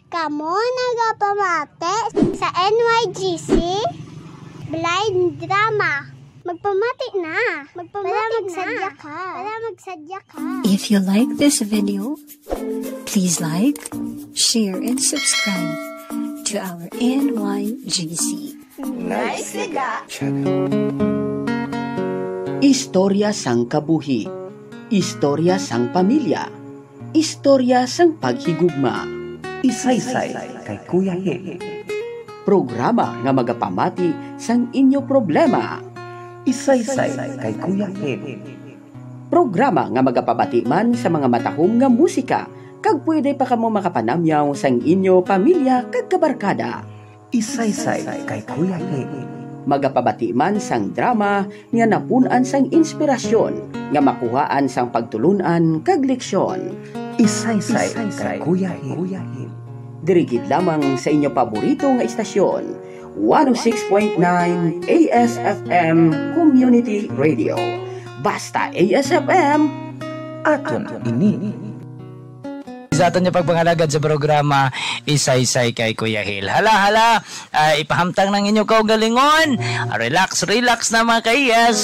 Kamo nagapamate sa NYGC Blind Drama. Magpamati na. Magsadya ka. If you like this video, please like, share, and subscribe to our NYGC channel. Istorya sang kabuhi, istorya sang pamilya, istorya sang paghigugma. Isaysay kay Kuya Hil. Programa nga magapamati sang inyo problema. Isaysay kay Kuya Hil. Programa nga magapabati man sa mga matahom nga musika, kag pwede pa kamo makapanamyaw sang inyo pamilya kag kabarkada. Isaysay kay Kuya Hil. Magapabati man sang drama nga napunan sang inspirasyon, nga makuhaan sang pagtulunan kag leksyon. Isaysay kay Kuya Hil. Dirigid lamang sa inyo paborito nga istasyon, 106.9 ASFM Community Radio. Basta ASFM, aton ini. Sa aton niya pagpangalagad sa programa Isaysay kay Kuya Hil. Hala, ipahamtang ng inyo kaugalingon. Relax na mga kaiyas.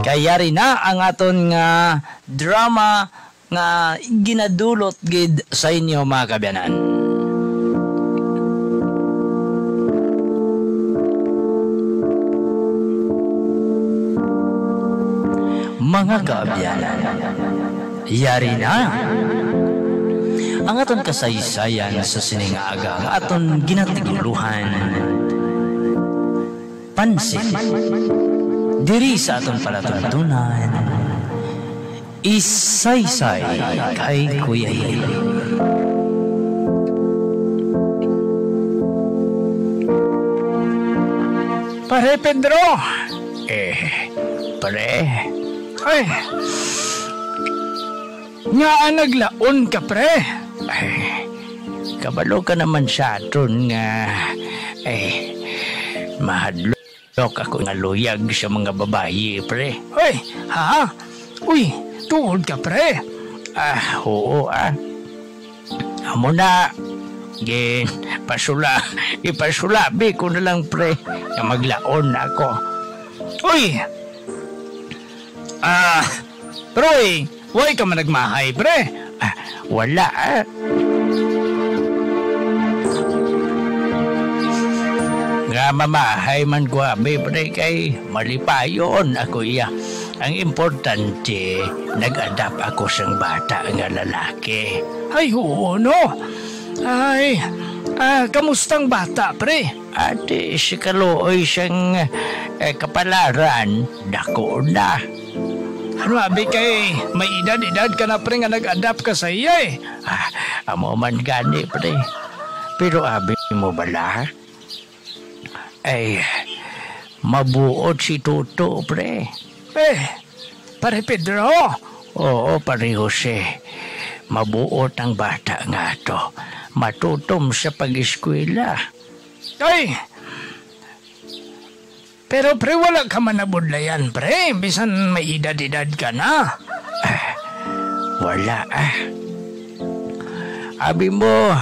Kaya rin na ang aton nga drama nga ginadulot gid sa inyo mga kabyanan. Mga kabyanan, yari na ang aton kasaysayan sa siningaga ang aton ginatiguluhan pansin diri sa aton palatuntunan. Isaysay kay Kuya Hil. Pare Pedro, pare, ay, nga naglaon ka pre. Ay, kabalo ka naman sa aton nga, mahadlok ako nga luyag sa mga babayi pre. Ay, ha? Uy, tuod ka pre. Oo amo na. Ipasulabi ko na lang pre nga maglaon ako. Uy, Roy, huwag ka man nagmahay, pre. Wala, Nga mamahay man ko, pre, kay malipayon ako iya. Ang importante, nag-adapt ako sang bata nga lalaki. Ay, oo, no? Ay, kamustang bata, pre? Ate, si Kalooy siyang kapalaran, dako na. Ano abi kay may edad ka na pre nga nag-adapt ka sa iya amo man gani pre. Pero abi mo bala ay mabuot si Tuto pre. Pare Pedro. Oo pare Jose. Mabuot ang bata nga to. Matutom sa pag-eskwela. Ay! Pero pre, wala ka man nabudlayan, pre. Bisan may edad-edad ka na. Wala, Abi mo,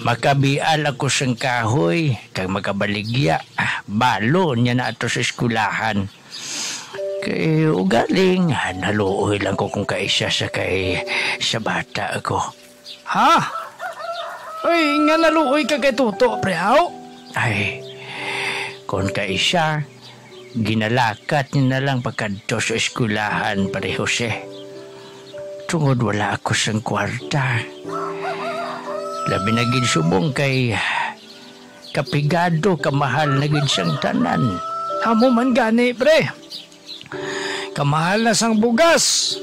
makabial ako sang kahoy, kag makabaligya. Balo niya na ato sa eskulahan. Kay ugaling, naluoy lang ko kung kaisa sa bata ako. Ha? Ay, nga naluoy ka kay Tuto, pre, haw? Ay, kung kaisa, ginalakat niya na lang pagkadto sa eskulahan, pare Jose. Tungod wala ako sang kwarta. Labi na ginsubong kay kapigado, kamahal na ginsang tanan. Amo man gani, pre. Kamahal na sang bugas.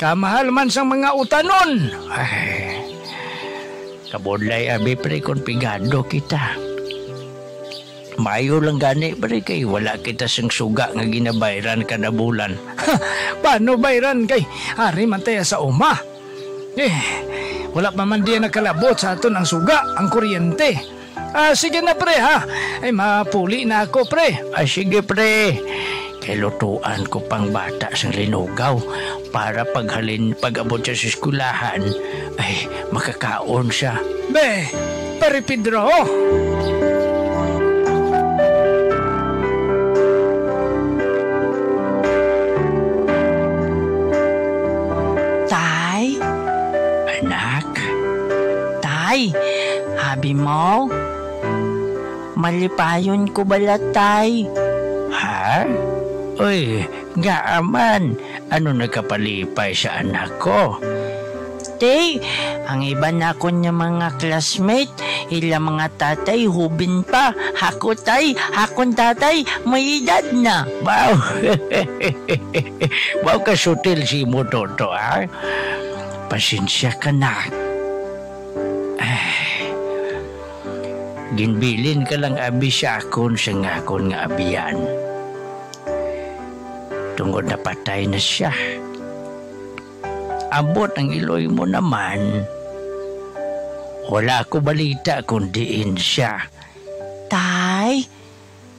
Kamahal man sang mga utanon. Ay, kabodlay abi, pre, kung pigado kita. Mayo lang gani, pre, kay wala kita sang suga nga ginabayran kada bulan. Paano bayran kay ari man tayo sa uma? Wala pa man diyan nakalabot sa aton ang suga, ang kuryente. Sige na pre ha. Ay mapuli na ako pre. Sige pre. Kay lutuan ko pang bata sang linugaw. para pag-abot siya sa eskulahan, ay makakaon siya. Be, Pare Pedro! Tay? Anak, Tay, habi mo? Malipayon ko bala, Tay? ha? Uy, nga aman, ano nagkapalipay sa anak ko? Tay, ang iba na ko niya mga classmate, ila mga tatay, hubin pa. Hako, Tay, hakon tatay, may edad na. Wow! Wow ka sutil si mo, Toto, ha? Pasensya ka na. Ginbilin ka lang abi sa akon sa ngakon nga abiyan. Tungod na patay na siya. Abot ang iloy mo naman. Wala ko balita kung diin siya. Tay,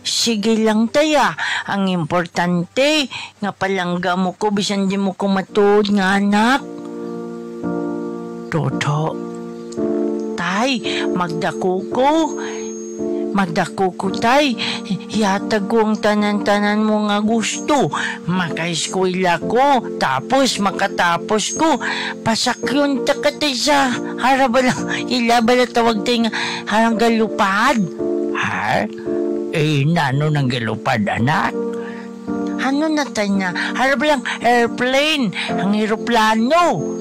sige lang taya. Ang importante, nga palangga mo ko, bisan di mo ko matuod nga anak. Toto, Tay, magdako ko, tay. Yatag ko ang tanan-tanan mo nga gusto. Maka-eskwela ko, tapos makatapos ko. Pasakyon ta ka tay sa harabala, ilabala tawag tay nga harang galupad. ha? Nano ng galupad, anak? Ano na tay na, harabalang airplane, ang eroplano.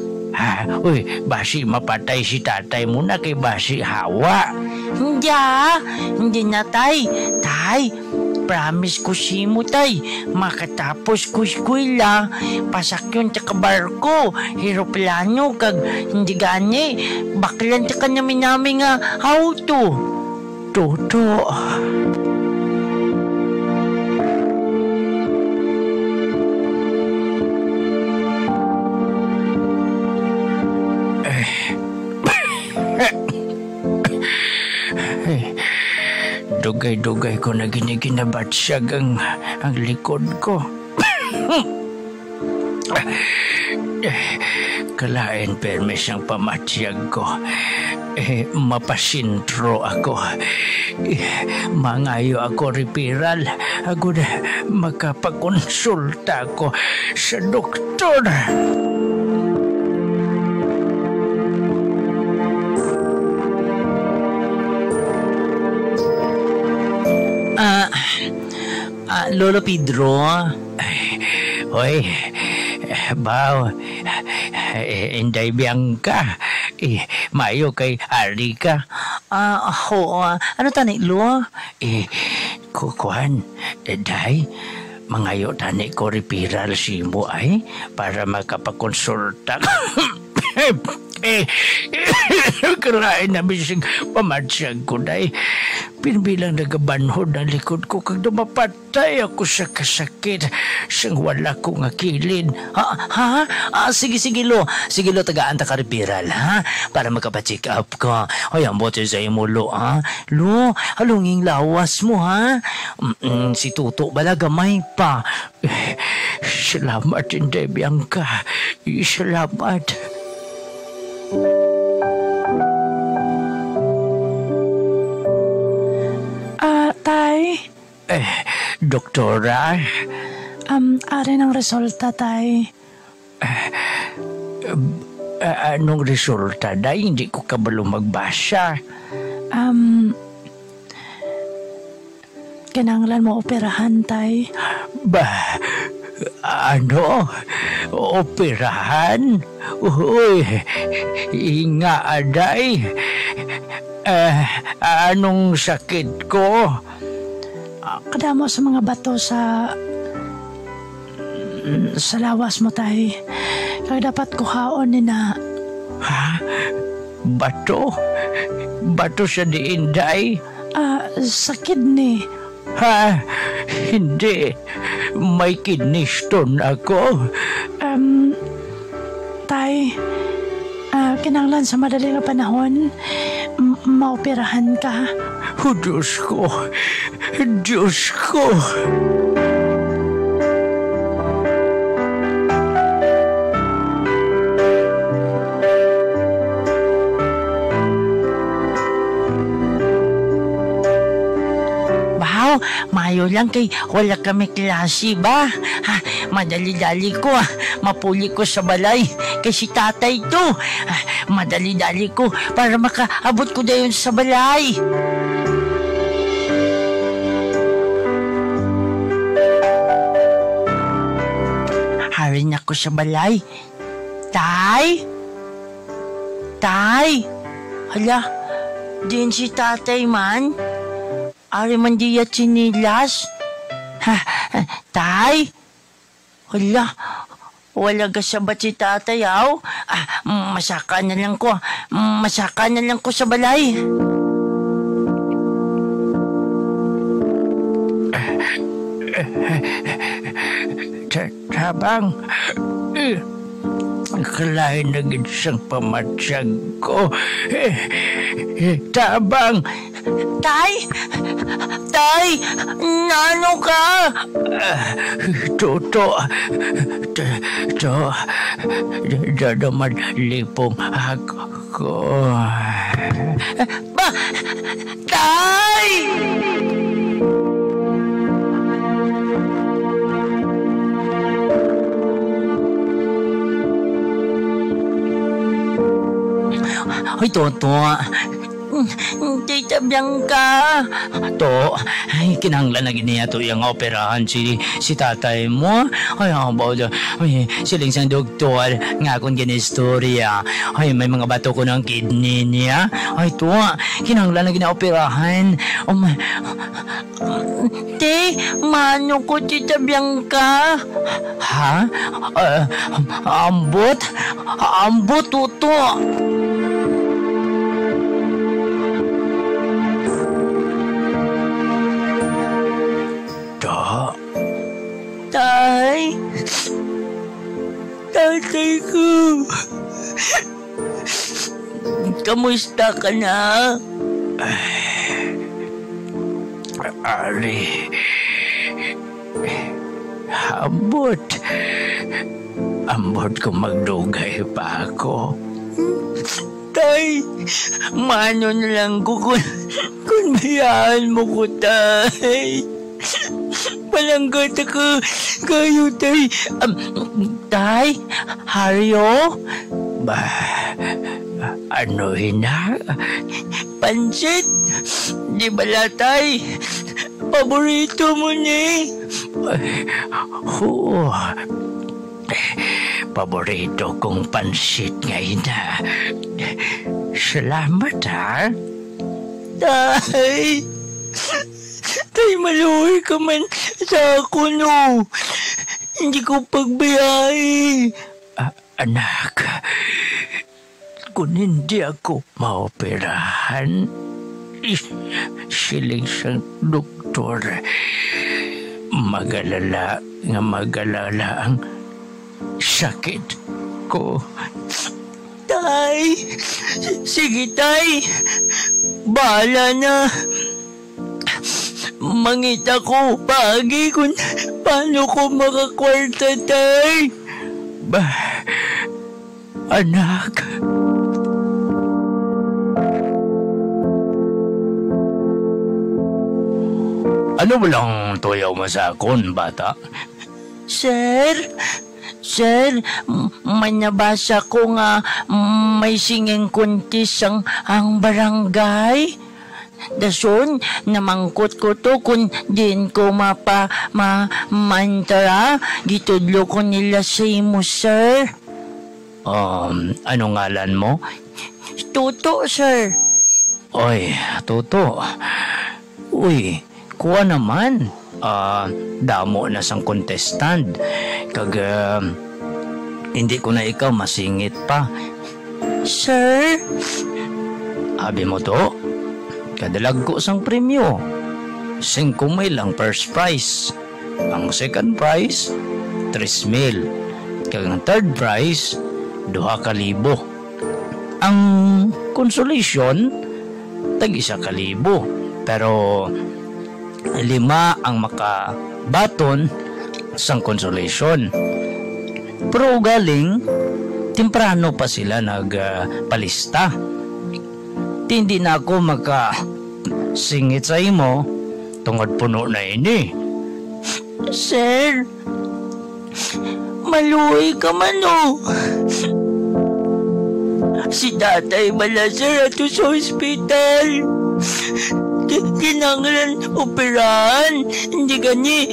Uy, basi mapatay si tatay mo na kay basi hawa. Hindi na tay. Tay, promise ko si mo tay. Makatapos ko eskwela, pasakyon ta ka barko, eroplano, kag hindi gani. Baklan ta ka namin nga auto. Toto. Dugay-dugay ko na giniginabatsyag ang likod ko. Kalain permes ang pamatsyag ko. Mapasintro ako. Mangayo ako referral. Ako na makapakonsulta ako sa doktor. Lolo Pedro? Hoy, baw, Inday Bianca, mayo kay Ari ka. Ano tani, Lo? Kukuhan, day, mangayo tani ko referral si mo ay para makapakonsulta. Kalain na bisig pamatsyag ko day. Pinbilang nagabanhod ang likod ko kag dumapatay ako sa kasakit sang wala ko nga kilid. Sige, Lo. Sige, Lo, tagaan ta ka referral, ha? Para makapacheck up ka. Ay, ang bote sa imo, Lo, ha? Lo, halunging lawas mo, ha? Si Tuto bala gamay pa. Salamat, Inday Bianca. Salamat. Tay? Doktora? Ari ng resulta, Tay. Anong resulta, day? Hindi ko kabalo magbasa. Kinanglan mo operahan, Tay. Ano? Operahan? Uy, inga, aday. Anong sakit ko? Kadamo sa mga bato sa lawas mo, Tay. Kaya dapat kuhaon ni na. Ha? Bato? Bato sa diin, day? Sa kidney. Ha? Hindi. May kidney stone ako. Tay, kinanglan sa madaling panahon, maoperahan ka. Oh, Diyos ko. Diyos ko. mayo lang kay wala kami klase ba? Madali-dali ko mapuli ko sa balay kay si tatay to. Madali-dali ko para makaabot ko dayon sa balay. Harin ako sa balay. Tay? Tay? Hala, din si tatay man? Ari man diya chinilas? Tay? Hala, wala gasabat si tatay aw? Masaka na lang ko. Masaka na lang ko sa balay. Tabang, kalahin na ginsang pamatsyag ko. Tabang! Tay! Tay! Nano ka? Toto, dadaman lipong ako. Ba! Tay! Ay, Toto. Tita Bianca. To, ay, kinanglan na giniya to yung operahan si tatay mo. Ay, about, ay, siling sang doktor, nga kung ginistorya. Ay, may mga bato ko ng kidney niya. Ay, to, kinanglan na giniya operahan. Te, mano ko, Tita Bianca. Ha? Ambot? Ambot, Toto. Tay! Tatay ko! Kamusta ka na? Ari, ambot ko magdugay pa ako. Tay, mano na lang ko kung bayaan mo ko, tay. Palanggat ako kayo, tay. Tay, Haryo? Ano hina? Pansit? Di bala, tay? Paborito mo ni? Oo. Paborito kong pansit ngayon na. Salamat, ha? Tay! Tay, maluhi ka man sa ako, no? Hindi ko pagbayay. Anak, kung hindi ako maoperahan, siling siyang doktor, magalala ang sakit ko. Tay! Sige, tay! Bahala na! Mangita ko pagi kung paano ko makakwarta, tay! Anak! Ano ba lang tuyaw mo sa akon, bata? Sir, may nabasa ko nga may singing contest ang barangay. Dason, namangkot ko to kung din ko mantara. Gitudlo ko nila sa imo, sir. Ano ngalan mo? Tuto, sir. Oy, Tuto. Uy, kuha naman. Damo na sang contestant. Hindi ko na ikaw masingit pa. Sir? Abi mo to? Kadalag ko sang premyo. 5,000 lang first prize. Ang second prize, 3,000. Ang third prize, 2,000. Ang consolation, tag-1,000. Pero 5 ang makabaton sang consolation. Pero galing, temprano pa sila nagpalista. Hindi na ako makasingit sa imo tungod puno na ini. Sir, maluoy ka man o. Si tatay bala sir ato sa ospital. Kinanglan operahan. Hindi gani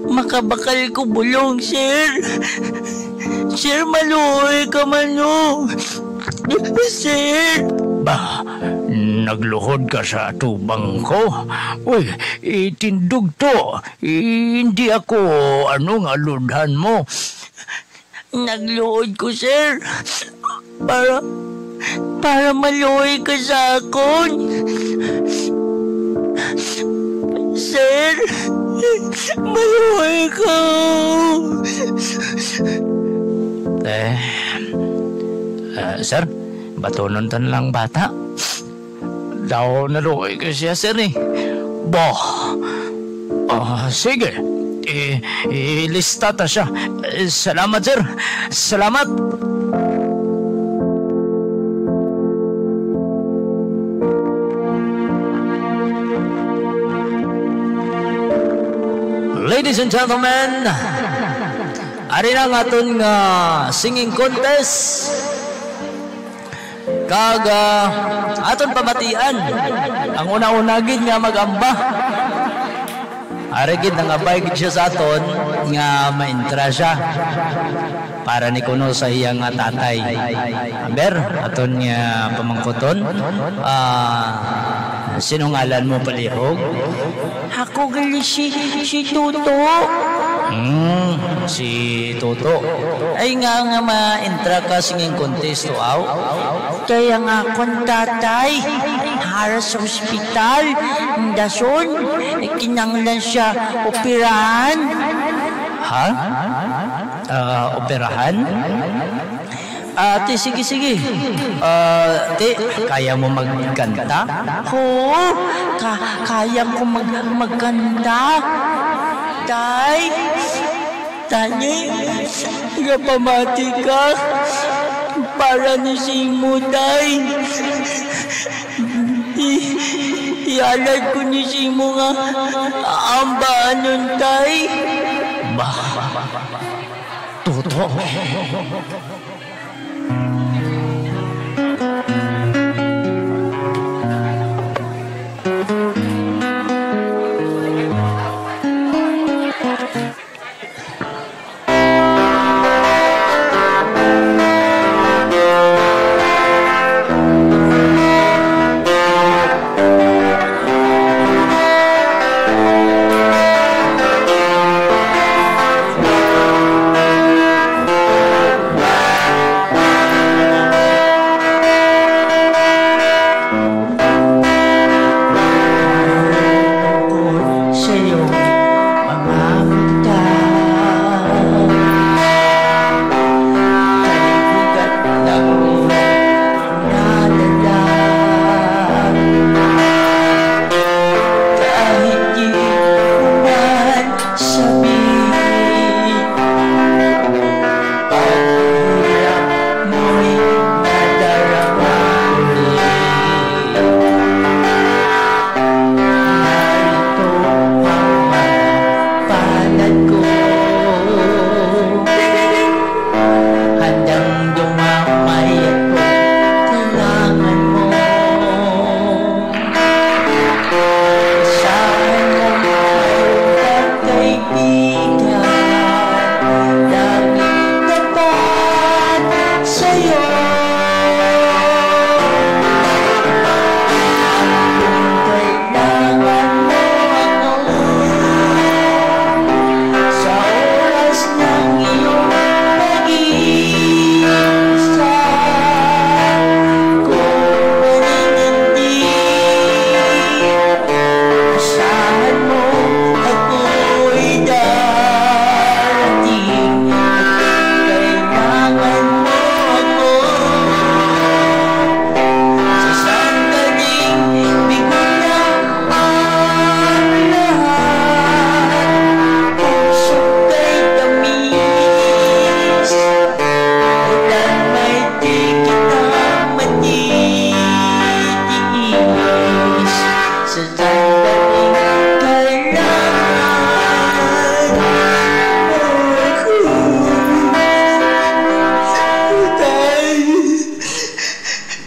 makabakal ko bulong, sir. Sir, maluoy ka man o. Sir. Bah, nagluhod ka sa atubang ko. Uy, itindog to. Hindi ako nga ludhan mo. Nagluhod ko, sir. Para maluoy ka sa akon. Sir, maluoy ka. Sir, batonon tan lang bata. Daw naluoy ka siya, sir eh. Boh. Sige. Ilista ta siya. Salamat, sir. Salamat. Ladies and gentlemen, ari na nga aton nga singing contest. Kag aton pamatian ang una-unagin nga magamba. Ari gid nga bay gid siya sa aton nga maintra siya para ni kuno sa iyang tatay. Amber, aton nga pamangkuton. Sino ngalan mo palihog? Ako gali si Toto. Si Toto. Ay nga ma-intra ka singing contest to aw. Kaya nga akong tatay hara sa ospital. Dason, kinanglan siya operahan. Ha? Operahan? Ate, sige. Ate, kaya mo magkanta? Oo, kaya ko magkanta. Tay, pamati ka. Para ni Simo, tay. Ialad ko ni Simo nga ang baanon, tay. Bah, Toto.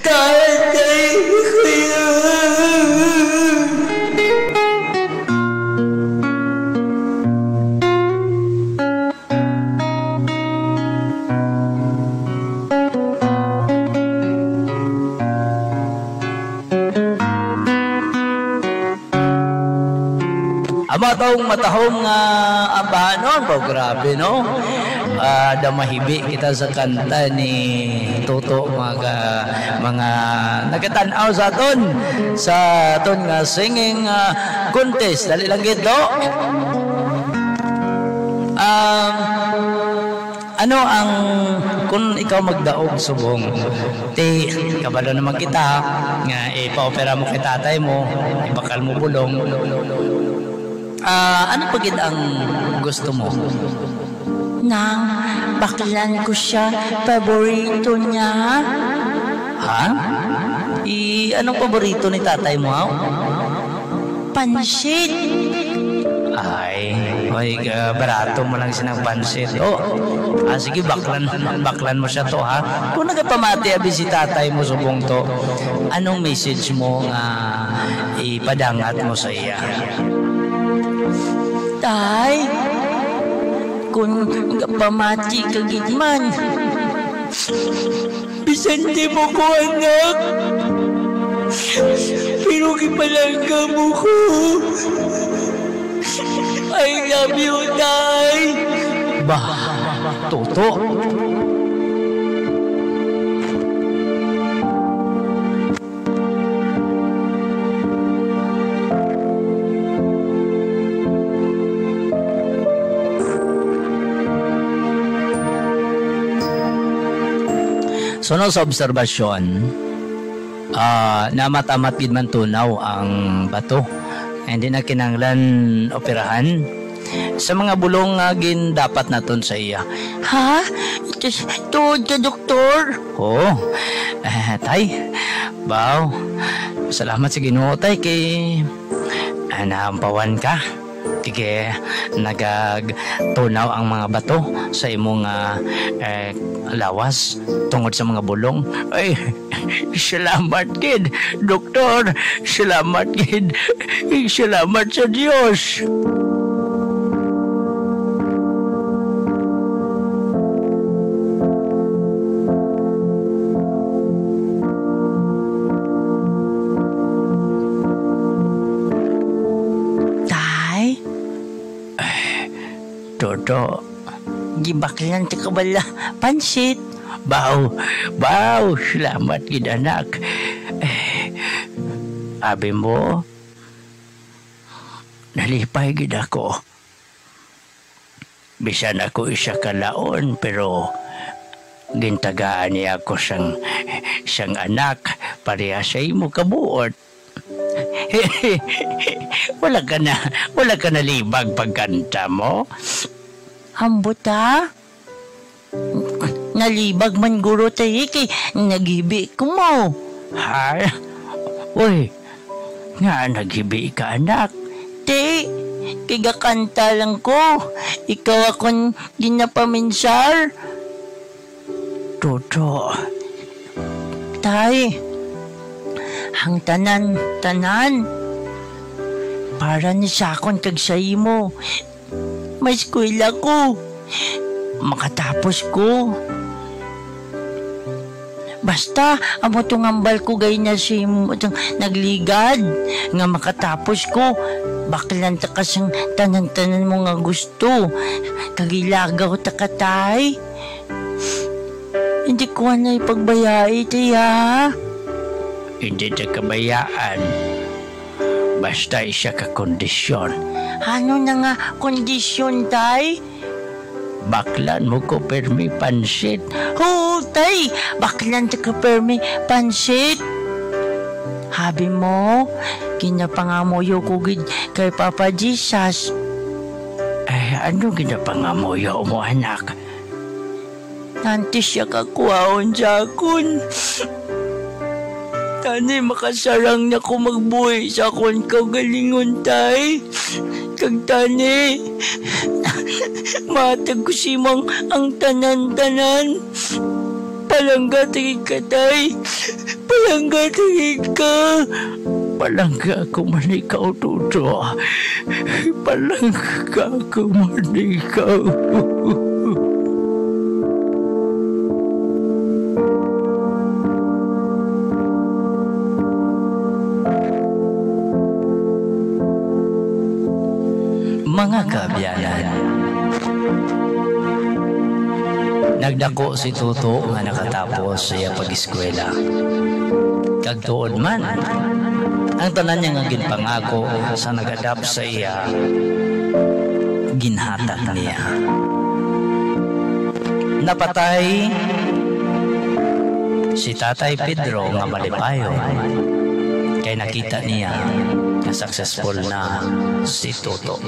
Tatay, kuya. Matahong abahanon po, grabe no. Damahibi kita sa kanta ni Toto mga nagatanaw sa aton nga singing contest. Dali lang gito. Ano ang kung ikaw magdaog subong ti kabalo naman kita nga ipa-opera mo kay tatay mo, ibakal mo bulong. Ano pagid ang gusto mo? Nang baklan ko siya, paborito niya. Ha? Anong paborito ni tatay mo? Pansit. Ay, barato mo lang sinang pansit. Sige, baklan mo siya to, ha? Kung nagapamati abi si tatay mo subong to, anong message mo nga ipadangat mo sa iya? Tay, kung pamati ka gitman, bisan di mo ko anak, pero kipalangga mo ko. I love you, Tay. Toto. Sunod sa obserbasyon, na matamat gid man tunaw ang bato. Hindi na kinanglan operahan. Sa mga bulong nga dapat naton sa iya. Ha? Tuod ka, doktor? Oo. Tay, baw. Salamat sa Ginoo, tay, kay naampawan ka. Kaya nagagtunaw ang mga bato sa imong lawas tungod sa mga bulong. Ay, salamat kid, doktor. Salamat kid. Salamat sa Diyos. Toto, gibaklan ti kabala pansit. Baw, salamat gid anak. Abi mo, nalipay gid ako. Bisan ako isa ka laon, pero gintagaan niya ako siyang anak, pareha sa imo kabuot. Wala ka na libag pagkanta mo? Hambot ha? Nalibag man guro tayo kay naghibi ko mo. Ha? Uy, nga naghibi ka anak. Te, kigakanta lang ko. Ikaw akong ginapaminsar. Toto. Tay, ang tanan para ni sakon kag sa imo. May eskwela ko, makatapos ko. Basta amo tong ambal ko gay na si nagligad nga makatapos ko. Baklan ta kasang tanan-tanan mo nga gusto. Kagilagaw ta katay. Hindi ko na ipagbayai tiya. Hindi ta kabayaan. Basta isa ka kondisyon. Ano na nga kondisyon, tay? Baklan mo ko permi pansit. Oo, tay. Baklan ta ka permi pansit. Habi mo, ginapangamoyo ko gid kay Papa Jesus. Ano ginapangamoyo mo, anak? Nanti siya kakuhaon sa akon. Tani makasarang na ko magbuhay sa akon kagalingon, tay. Kag tani, matag ko simang ang tanan-tanan. Palangga tigig ka, tay. Palangga tingin ka. Palangga ako man ikaw, Tuto. Palangga ako man ikaw. Mga kabyanan, nagdako si Tuto nga nakatapos siya pag-eskwela. Kagtuod man, ang tanan niya nga ginpangako sa nag-adapt sa iya, ginhatag niya. Napatay si Tatay Pedro nga malipayo, kay nakita niya na successful na si Tuto.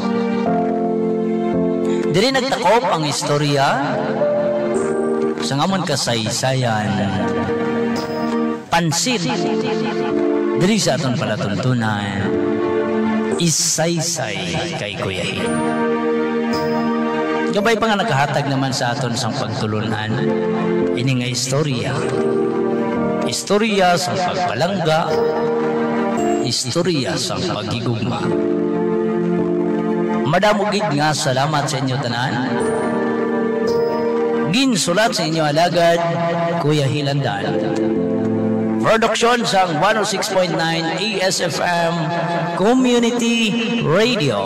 Diri nagtakop ang istorya sa ngamon kasaysayan pansin. Diri sa aton palatuntunan isaysay kay Kuyahin. Gabay pa nga nakahatag naman sa aton sang pagtulunan ini nga istorya sa pagpalangga, istorya sa paghigugma. Madamugid nga salamat sa inyo tanan. Ginsulat sa inyo alagad Kuya Hilandan. Production sang 106.9 ASFM Community Radio.